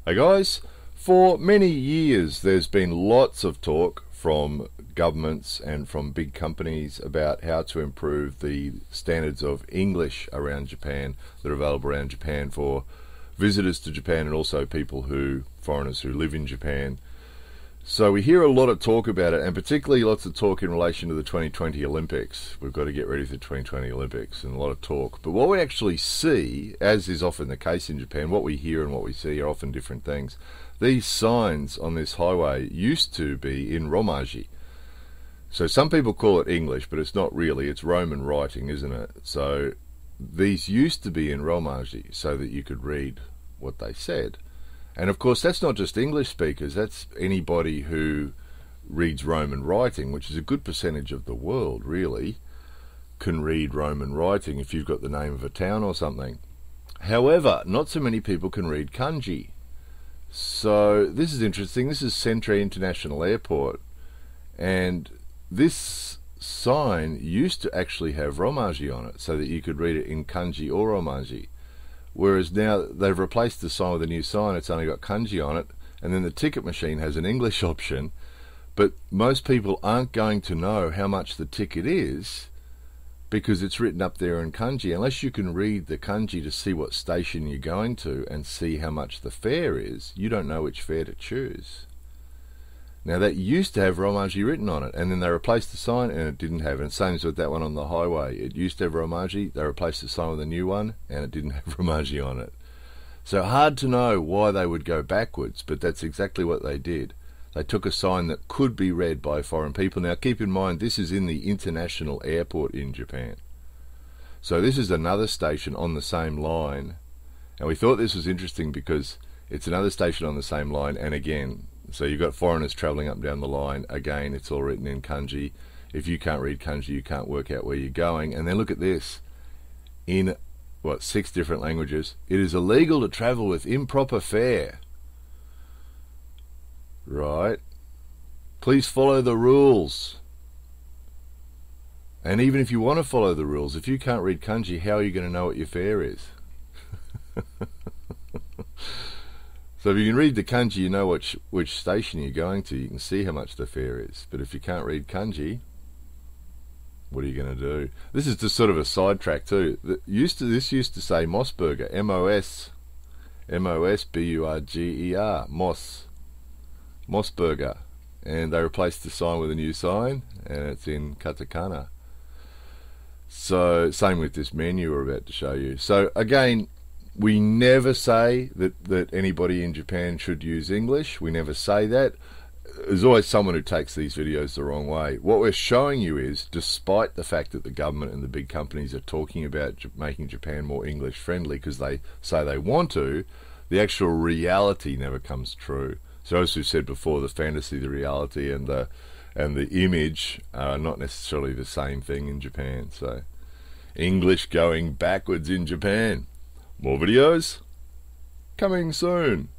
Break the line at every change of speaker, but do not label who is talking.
Hey guys, for many years there's been lots of talk from governments and from big companies about how to improve the standards of English around Japan that are available around Japan for visitors to Japan and also foreigners who live in Japan. So we hear a lot of talk about it, and particularly lots of talk in relation to the 2020 Olympics. We've got to get ready for the 2020 Olympics, and a lot of talk. But what we actually see, as is often the case in Japan, what we hear and what we see are often different things. These signs on this highway used to be in Romaji. So some people call it English, but it's not really. It's Roman writing, isn't it? So these used to be in Romaji so that you could read what they said. And of course, that's not just English speakers, that's anybody who reads Roman writing, which is a good percentage of the world, really, can read Roman writing if you've got the name of a town or something. However, not so many people can read Kanji. So this is interesting. This is Sentrei International Airport, and this sign used to actually have Romaji on it so that you could read it in Kanji or Romaji. Whereas now they've replaced the sign with a new sign. It's only got Kanji on it, and then the ticket machine has an English option. But most people aren't going to know how much the ticket is because it's written up there in Kanji. Unless you can read the Kanji to see what station you're going to and see how much the fare is, you don't know which fare to choose. Now that used to have Romaji written on it, and then they replaced the sign and it didn't have it. And same as with that one on the highway. It used to have Romaji, they replaced the sign with a new one, and it didn't have Romaji on it. So hard to know why they would go backwards, but that's exactly what they did. They took a sign that could be read by foreign people. Now keep in mind, this is in the international airport in Japan. So this is another station on the same line. And we thought this was interesting because it's another station on the same line, and again, so you've got foreigners travelling up and down the line. Again, it's all written in Kanji. If you can't read Kanji, you can't work out where you're going. And then look at this. In, 6 different languages. It is illegal to travel with improper fare. Right. Please follow the rules. And even if you want to follow the rules, if you can't read Kanji, how are you going to know what your fare is? So if you can read the Kanji, you know which station you're going to. You can see how much the fare is. But if you can't read Kanji, what are you going to do? This is just sort of a sidetrack too. This used to say Mossburger, M-O-S-B-U-R-G-E-R, Mossburger. And they replaced the sign with a new sign, and it's in katakana. So same with this menu we're about to show you. So again, we never say that anybody in Japan should use English. We never say that. There's always someone who takes these videos the wrong way. What we're showing you is, despite the fact that the government and the big companies are talking about making Japan more English friendly because they say they want to, the actual reality never comes true. So as we've said before, the fantasy, the reality, and the image are not necessarily the same thing in Japan. So English going backwards in Japan. More videos coming soon.